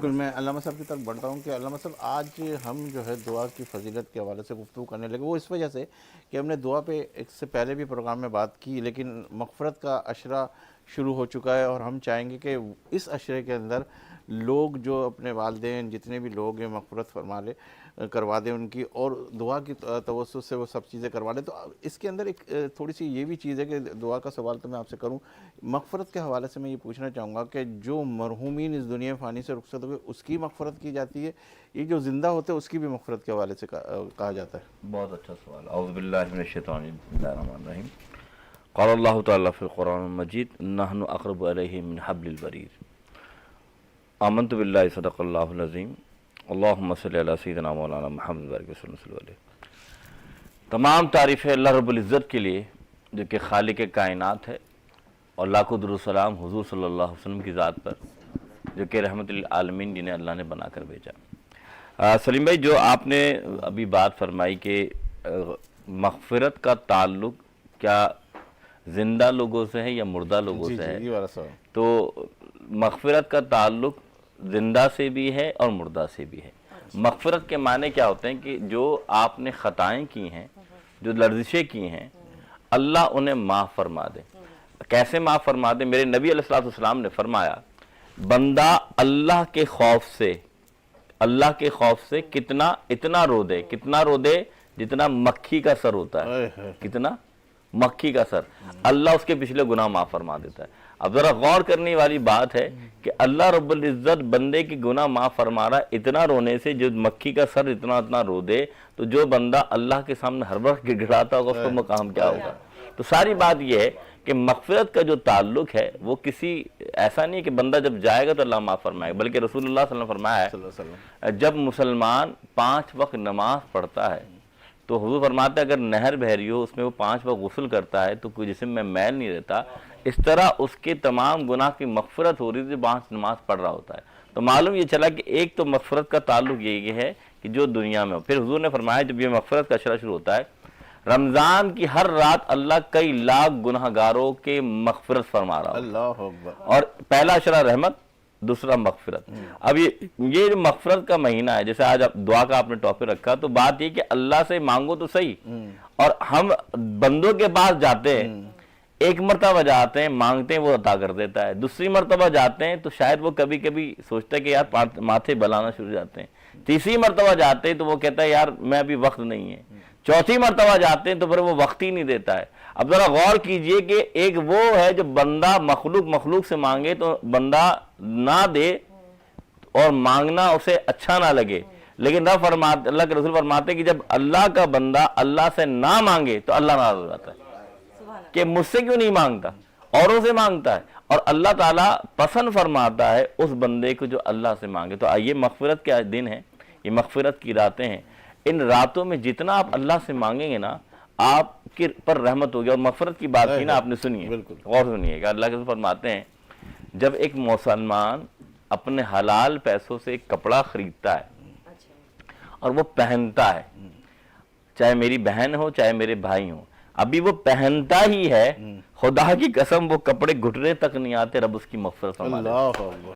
بالکل میں علامہ صاحب کی طرف بڑھتا ہوں کہ علامہ صاحب آج ہم جو ہے دعا کی فضیلت کے حوالے سے گفتگو کرنے لگے، وہ اس وجہ سے کہ ہم نے دعا پہ ایک سے پہلے بھی پروگرام میں بات کی، لیکن مغفرت کا عشرہ شروع ہو چکا ہے اور ہم چاہیں گے کہ اس عشرے کے اندر لوگ جو اپنے والدین جتنے بھی لوگ ہیں مغفرت کروا دیں ان کی، اور دعا کی توسط سے وہ سب چیزیں کروا لیں۔ تو اس کے اندر ایک تھوڑی سی یہ بھی چیز ہے کہ دعا کا سوال تو میں آپ سے کروں، مغفرت کے حوالے سے میں یہ پوچھنا چاہوں گا کہ جو مرحومین اس دنیا فانی سے رخصت ہوئے اس کی مغفرت کی جاتی ہے، یہ جو زندہ ہوتے ہیں اس کی بھی مغفرت کے حوالے سے کہا جاتا ہے؟ بہت اچھا سوال۔ اعوذ باللہ من الشیطان الرجیم، بسم اللہ الرحمن الرحیم۔ قال اللہ تعالیٰ فی القرآن المجید نحن اقرب الیہ من حبل الورید۔ آمنت باللہ صدق اللہ العظیم، اللہم صلی علی سیدنا مولانا محمد وبارک وسلم علیہ۔ تمام تعریفیں اللہ رب العزت کے لیے جو کہ خالق کائنات ہے، اور لاکھوں درود و سلام حضور صلی اللہ علیہ وسلم کی ذات پر جو کہ رحمت للعالمین جنہیں اللہ نے بنا کر بھیجا۔ سلیم بھائی، جو آپ نے ابھی بات فرمائی کہ مغفرت کا تعلق کیا زندہ لوگوں سے ہے یا مردہ لوگوں سے ہے، یہ والا سوال۔ تو مغفرت کا تعلق زندہ سے بھی ہے اور مردہ سے بھی ہے۔ مغفرت کے معنی کیا ہوتے ہیں کہ جو آپ نے خطائیں کی ہیں، جو لرزشیں کی ہیں، اللہ انہیں معاف فرما دے۔ کیسے معاف فرما دے؟ میرے نبی علیہ السلام نے فرمایا، بندہ اللہ کے خوف سے اتنا رو دے جتنا مکھی کا سر ہوتا ہے، کتنا مکھی کا سر، اللہ اس کے پچھلے گناہ معاف فرما دیتا ہے۔ اب ذرا غور کرنے والی بات ہے کہ اللہ رب العزت بندے کی گناہ معاف فرما رہا اتنا رونے سے، جو مکھی کا سر اتنا رو دے، تو جو بندہ اللہ کے سامنے ہر وقت گڑگڑاتا ہوگا اس کا مقام کیا ہوگا؟ تو ساری بات یہ ہے کہ مغفرت کا جو تعلق ہے وہ کسی ایسا نہیں کہ بندہ جب جائے گا تو اللہ معاف فرمائے گا، بلکہ رسول اللہ صلی اللہ علیہ وسلم فرمایا ہے جب مسلمان 5 وقت نماز پڑھتا ہے تو حضور فرماتا ہے اگر نہر بہہ رہی ہو اس میں وہ 5 وقت غسل کرتا ہے تو کوئی جسم میں میل نہیں رہتا، اس طرح اس کے تمام گناہ کی مغفرت ہو رہی تھی 5 نماز پڑھ رہا ہوتا ہے۔ تو معلوم یہ چلا کہ ایک تو مغفرت کا تعلق یہ ہے کہ جو دنیا میں ہو۔ پھر حضور نے فرمایا جب یہ مغفرت کا عشرہ شروع ہوتا ہے، رمضان کی ہر رات اللہ کئی لاکھ گناہگاروں کے مغفرت فرما رہا اللہ اکبر۔ اور پہلا عشرہ رحمت، دوسرا مغفرت۔ اب یہ جو مغفرت کا مہینہ ہے، جیسے آج دعا کا آپ نے ٹاپک رکھا، تو بات یہ کہ اللہ سے مانگو تو صحیح، اور ہم بندوں کے پاس جاتے ہیں، ایک مرتبہ جاتے ہیں مانگتے ہیں وہ عطا کر دیتا ہے، دوسری مرتبہ جاتے ہیں تو شاید وہ کبھی کبھی سوچتا ہے کہ یار ماتھے بلانا شروع جاتے ہیں، تیسری مرتبہ جاتے ہیں تو وہ کہتا ہے یار میں ابھی وقت نہیں ہے، چوتھی مرتبہ جاتے ہیں تو پھر وہ وقت ہی نہیں دیتا ہے۔ اب ذرا غور کیجئے کہ ایک وہ ہے جو بندہ مخلوق سے مانگے تو بندہ نہ دے اور مانگنا اسے اچھا نہ لگے، لیکن اللہ کے رسول فرماتے ہیں کہ جب اللہ کا بندہ اللہ سے نہ مانگے تو اللہ ناراض ہو جاتا ہے کہ مجھ سے کیوں نہیں مانگتا، اوروں سے مانگتا ہے، اور اللہ تعالیٰ پسند فرماتا ہے اس بندے کو جو اللہ سے مانگے۔ تو آئیے، مغفرت کے دن ہیں، یہ مغفرت کی راتیں ہیں، ان راتوں میں جتنا آپ اللہ سے مانگیں گے نا آپ کے پر رحمت ہوگی۔ اور مغفرت کی بات کی نا آپ نے سنی ہے، غور سنیے گا، اللہ کے رسول فرماتے ہیں جب ایک مسلمان اپنے حلال پیسوں سے ایک کپڑا خریدتا ہے اور وہ پہنتا ہے، چاہے میری بہن ہو چاہے میرے بھائی ہوں، ابھی وہ پہنتا ہی ہے، خدا کی قسم وہ کپڑے گھٹنے تک نہیں آتے، رب اس کی مغفرت فرما دیتا ہے۔